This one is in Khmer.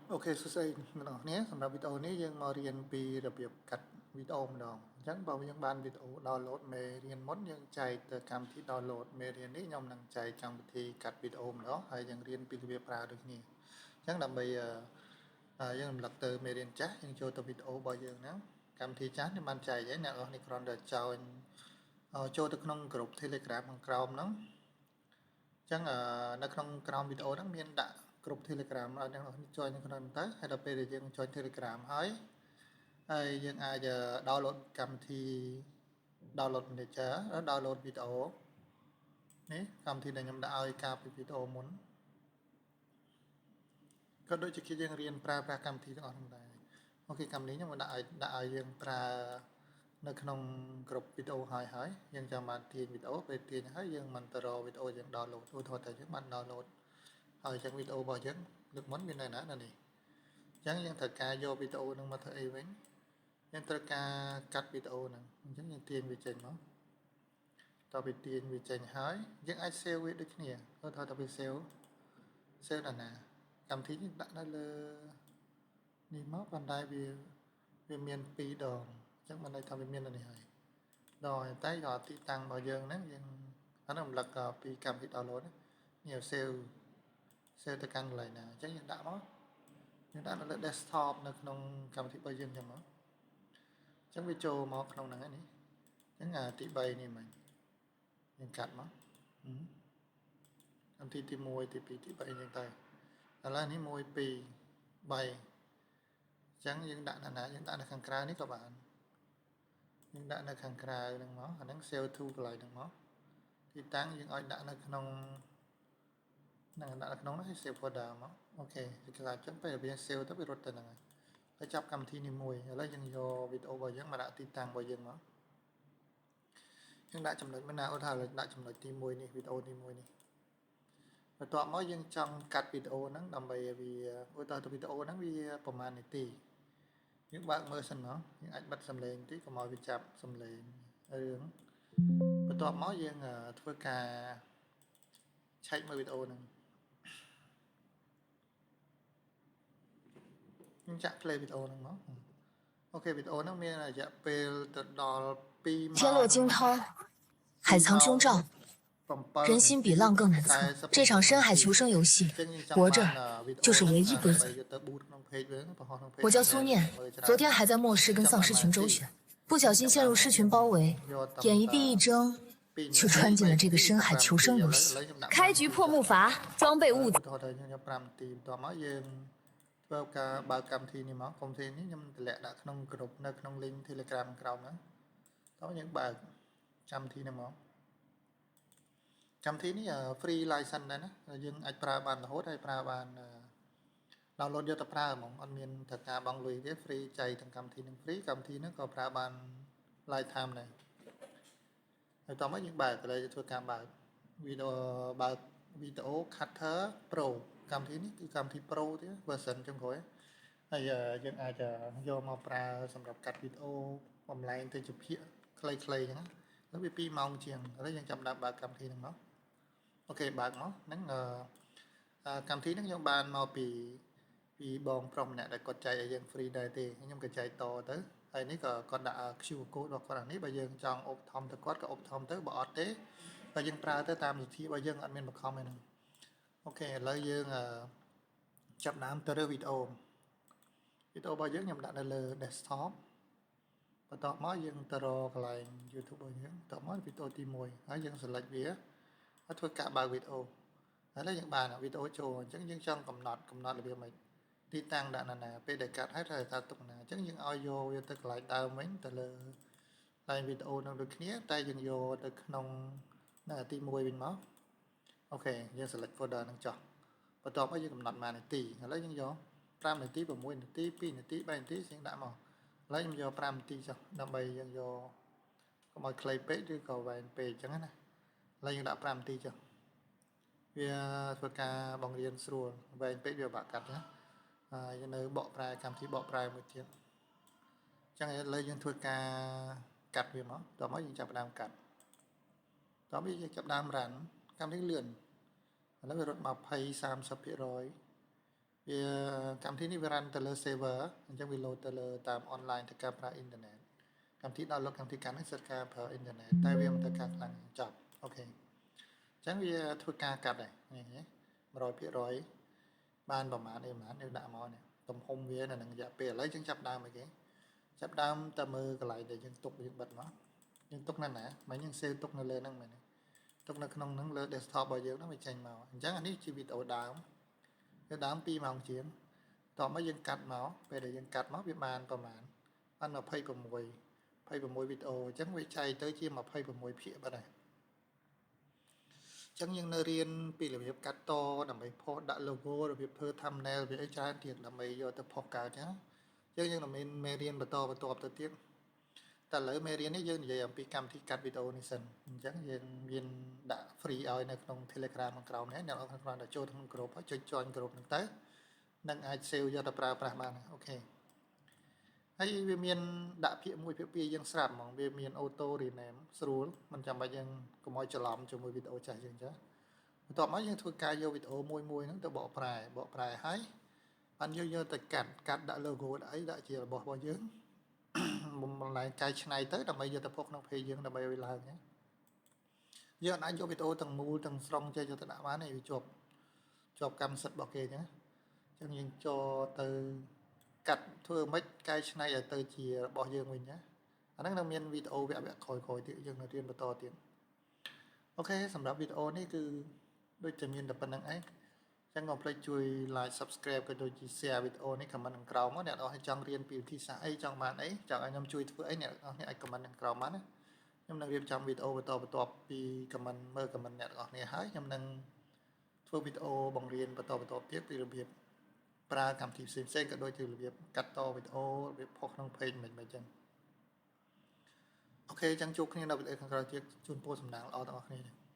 Ok, số xây nó nhé, sầmรับวิดีโอนี้ยังมาเรียนปีระเบียบกัดวิดีโอម្ដងអញ្ចឹងបើយើងបានវីដេអូ download មេរៀនមុនយើងចែកទៅកម្មវិធី download មេរៀននេះខ្ញុំនឹងចែកកម្មវិធីកាត់វីដេអូម្ដងហើយយើងរៀនពីរបៀបប្រើដូចគ្នាអញ្ចឹងដើម្បីយើងរំលឹកទៅមេរៀនចាស់យើងចូលទៅវីដេអូរបស់យើងហ្នឹងកម្មវិធីចាស់នេះបានចែកហើយអ្នកនរនេះគ្រាន់តែចូលទៅក្នុង group Telegram ខាងក្រោមហ្នឹងអញ្ចឹងនៅក្នុងក្រោមវីដេអូហ្នឹងមានដាក់ group Telegram ឲ្យអ្នកនរនេះ join នៅក្នុងទៅហើយដល់ពេលដែលយើង join Telegram ហើយយើងអាច download កម្មវិធី download manager download វីដេអូនេះកម្មវិធីដែលខ្ញុំដាក់ឲ្យការពីវីដេអូមុនក៏ដូចជាយើងរៀនប្រើប្រាស់កម្មវិធីទាំងអស់ហ្នឹងដែរអូខេកម្មវិធីខ្ញុំដាក់ឲ្យយើងប្រើនៅក្នុង group វីដេអូហើយយើងចាំបានទាញវីដេអូពេលទាញហើយយើងមិនទៅរកវីដេអូយើង download ឧទាហរណ៍តែយើងបាន download ហើយអញ្ចឹងវីដេអូរបស់យើងលើកមុនមាននៅណានេះអញ្ចឹងយើងត្រូវការយកវីដេអូហ្នឹងមកធ្វើអីវិញយើងត្រូវការកាត់វីដេអូហ្នឹងអញ្ចឹងយើងទាញវាចេញមកតទៅទាញវាចេញហើយយើងអាច save វាដូចគ្នាឧទាហរណ៍ទៅវា save ដល់ណាកម្មវិធីនេះដាក់នៅលើនេះមកប៉ុន្តែវាមាន2ដងអញ្ចឹងមិនន័យថាវាមាននៅនេះហើយដល់តែដល់ទីតាំងរបស់យើងហ្នឹងយើងអានោះរំលឹកពីកម្មវិធី download នេះ save ទៅកាន់កន្លែងណាអញ្ចឹងយើងដាក់មកយើងដាក់នៅលើ desktop នៅក្នុងកម្មវិធីរបស់យើងអញ្ចឹងមកអញ្ចឹងវាចូលមកក្នុងហ្នឹងហើយនេះអញ្ចឹងទី3នេះមិនយើងកាត់មកកម្មវិធីទី1ទី2ទី3អញ្ចឹងទៅឥឡូវនេះ1 2 3អញ្ចឹងយើងដាក់នៅណាយើងដាក់នៅខាងក្រៅនេះក៏បានយើងដាក់នៅខាងក្រៅហ្នឹងមកអាហ្នឹង save to កន្លែងហ្នឹងមកទីតាំងយើងឲ្យដាក់នៅក្នុងហ្នឹងដាក់នៅក្នុងនោះ save folder មកអូខេវាខ្លាចចឹងពេលវា save ទៅវារត់ទៅហ្នឹងហើយចាប់កម្មវិធីនេះមួយឥឡូវយើងយកវីដេអូរបស់យើងមកដាក់ទីតាំងរបស់យើងមកយើងដាក់ចំណុចមួយណាឧទាហរណ៍ដាក់ចំណុចទី1នេះវីដេអូទី1នេះបន្ទាប់មកយើងចង់កាត់វីដេអូហ្នឹងដើម្បីវាឧទាហរណ៍ទៅវីដេអូហ្នឹងវាប្រហែលនាទីយើងបើកមើលសិនមកយើងអាចបិទសំឡេងបន្តិចកុំឲ្យវាចាប់សំឡេងរឿងបន្ទាប់មកយើងធ្វើការឆែកមើលវីដេអូហ្នឹងខ្ញុំចាក់ play វីដេអូហ្នឹងមកអូខេវីដេអូហ្នឹងមានរយៈពេលទៅដល់2ម៉ោង天落惊涛，海藏凶兆，人心比浪更难测。这场深海求生游戏，活着就是唯一规则。我叫苏念，昨天还在末世跟丧尸群周旋，不小心陷入狮群包围，眼一闭一睁，就穿进了这个深海求生游戏。开局破木筏，装备物资。ធ្វើការបើកកម្មវិធីនេះមកកម្មវិធីនេះខ្ញុំតម្លាក់ដាក់ក្នុង group នៅក្នុង link Telegram ក្រោមហ្នឹងតោះយើងបើកកម្មវិធីនេះមកកម្មវិធីនេះ free license ដែរណាយើងអាចប្រើបានរហូតហើយប្រើបាន download យកទៅប្រើហ្មងអត់មានត្រូវការបង់លុយទេ free ចៃទាំងកម្មវិធីនឹង free កម្មវិធីហ្នឹងក៏ប្រើបាន lifetime ដែរហើយតោះមកយើងបើកឥឡូវធ្វើការបើកវីដេអូ Cutter Pro កម្មវិធីនេះគឺកម្មវិធី Pro ទេ version ចុងក្រោយហើយយើងអាចយកមកប្រើសម្រាប់កាត់វីដេអូបំលែងទៅជាភាគខ្លីៗអញ្ចឹងហើយវា2ម៉ោងជាងឥឡូវយើងចាប់ដើមបើកកម្មវិធីហ្នឹងមកអូខេបើកមកហ្នឹងកម្មវិធីហ្នឹងខ្ញុំបានមកពីបងប្រុសម្នាក់ដែលគាត់ចែកឲ្យយើង free ដែរទេខ្ញុំក៏ចែកតទៅហើយនេះក៏គាត់ដាក់ QR code របស់គាត់នេះបើយើងចង់ឧបត្ថម្ភទៅគាត់ក៏ឧបត្ថម្ភទៅបើអត់ទេបើយើងប្រើទៅតាមវិធីរបស់យើងអត់មានបង្ខំទេហ្នឹងអូខេឥឡូវយើងចាប់ដើមទៅរើសវីដេអូរបស់យើងខ្ញុំដាក់នៅលើ desktop បន្ទាប់មកយើងទៅរកកន្លែង YouTube របស់យើងបន្ទាប់មកវីដេអូទី1ហើយយើង select វាហើយធ្វើការបើកវីដេអូឥឡូវយើងបានវីដេអូចូលអញ្ចឹងយើងចង់កំណត់របៀបម៉េចទីតាំងដាក់ណាពេលដែលកាត់ហើយត្រូវតែទុកណាអញ្ចឹងយើងឲ្យយកវាទៅកន្លែងដើមវិញទៅលើកន្លែងវីដេអូនឹងដូចគ្នាតែយើងយកទៅក្នុងទី1វិញមកអូខេយើង select folder នឹងចុះបន្ទាប់មកយើងកំណត់ម៉ោងនាទីឥឡូវយើងយក5នាទី6នាទី2នាទី3នាទីយើងដាក់មកឥឡូវខ្ញុំយក5នាទីចុះដើម្បីយើងយកកុំឲ្យខ្លីពេកឬក៏វែងពេកអញ្ចឹងណាឥឡូវយើងដាក់5នាទីចុះវាធ្វើការបង្រៀនស្រួលវែងពេកវាបាក់កាត់ណាយើងនៅបកប្រែកម្មវិធីបកប្រែមួយទៀតអញ្ចឹងឥឡូវយើងធ្វើការកាត់វាមកតោះមកយើងចាប់ផ្ដើមកាត់តោះយើងចាប់ផ្ដើមរ៉ាន់កម្មវិធីលឿនឥឡូវវារត់20 30% វាកម្មវិធីនេះវា run ទៅលើ server អញ្ចឹងវា load ទៅលើតាម online ទៅការប្រើ internet កម្មវិធី download កម្មវិធីកាន់នេះសិតការប្រើ internet តែវាមិនទៅការខ្លាំងចប់អូខេអញ្ចឹងវាធ្វើការកាត់ដែរនេះ 100% បានប្រមាណអីប្រមាណយើងដាក់មកនេះទំហំវានៅនឹងរយៈពេលឥឡូវយើងចាប់ដើមអីគេចាប់ដើមតែមើលកន្លែងដែលយើងទុកយើងបិទមកយើងទុកនៅណាមិនយើង save ទុកនៅលើហ្នឹងមែនទុកនៅក្នុងហ្នឹងលើ desktop របស់យើងហ្នឹងវាចេញមកអញ្ចឹងអានេះជាវីដេអូដើមវាដើម2ម៉ោងជាងតោះមកយើងកាត់មកពេលដែលយើងកាត់មកវាបានប្រមាណបាន26វីដេអូអញ្ចឹងវាចែកទៅជា26ភាគបាត់ហើយអញ្ចឹងយើងនៅរៀនពីរបៀបកាត់តដើម្បីផុសដាក់ logo របៀបធ្វើ thumbnail របៀបអីច្រើនទៀតដើម្បីយកទៅផុសកើតអញ្ចឹងយើងនឹងមានមេរៀនបន្តទៅទៀតតែឥឡូវមេរៀននេះយើងនិយាយអំពីកម្មវិធីកាត់វីដេអូនេះសិនអញ្ចឹងយើងមានដាក់ free ឲ្យនៅក្នុង Telegram ខាងក្រោមនេះអ្នកនរគ្នាគ្រាន់តែចូលក្នុង group ហើយចុច join group ហ្នឹងទៅនឹងអាច save យកទៅប្រើប្រាស់បានអូខេហើយវាមានដាក់ភាគ1ភាគ2យើងស្រាប់ហ្មងវាមាន auto rename ស្រួលមិនចាំបាច់យើងកុំឲ្យច្រឡំជាមួយវីដេអូចាស់យើងអញ្ចឹងបន្ទាប់មកយើងធ្វើការយកវីដេអូមួយហ្នឹងទៅបកប្រែហើយបានយើងយកទៅកាត់ដាក់ logo ដាក់អីដាក់ជារបស់យើងបំលែងកែច្នៃទៅដើម្បីយកទៅផុសក្នុង page យើងដើម្បីឲ្យឡើងយើងអាចយកវីដេអូទាំងមូលទាំងស្រុងចេះយកទៅដាក់បានទេវាជាប់កម្មសិទ្ធិរបស់គេអញ្ចឹងយើងចូលទៅកាត់ធ្វើម៉េចកែច្នៃឲ្យទៅជារបស់យើងវិញណាអាហ្នឹងនឹងមានវីដេអូវគ្គក្រោយទៀតយើងនឹងរៀនបន្តទៀតអូខេសម្រាប់វីដេអូនេះគឺដូចតែមានតែប៉ុណ្្នឹងឯងចឹងកុំភ្លេចជួយ like subscribe ក៏ដូចជា share វីដេអូនេះ comment ខាងក្រោមមកអ្នកនរគ្នាចង់រៀនពីវិធីសាស្ត្រអីចង់បានអីចង់ឲ្យខ្ញុំជួយធ្វើអីអ្នកនរគ្នាអាច comment ខាងក្រោមបានណាខ្ញុំនឹងរៀបចំវីដេអូបន្តពី comment មើល comment អ្នកនរគ្នាហើយខ្ញុំនឹងធ្វើវីដេអូបង្រៀនបន្តទៀតពីរបៀបប្រើកម្មវិធីផ្សេងៗក៏ដូចជារបៀបកាត់តវីដេអូរបៀបផុសក្នុង page មិនចឹងអូខេចឹងជួបគ្នានៅវីដេអូខាងក្រោយទៀតជូនពរសំណាងល្អដល់អ្នកនរគ្នា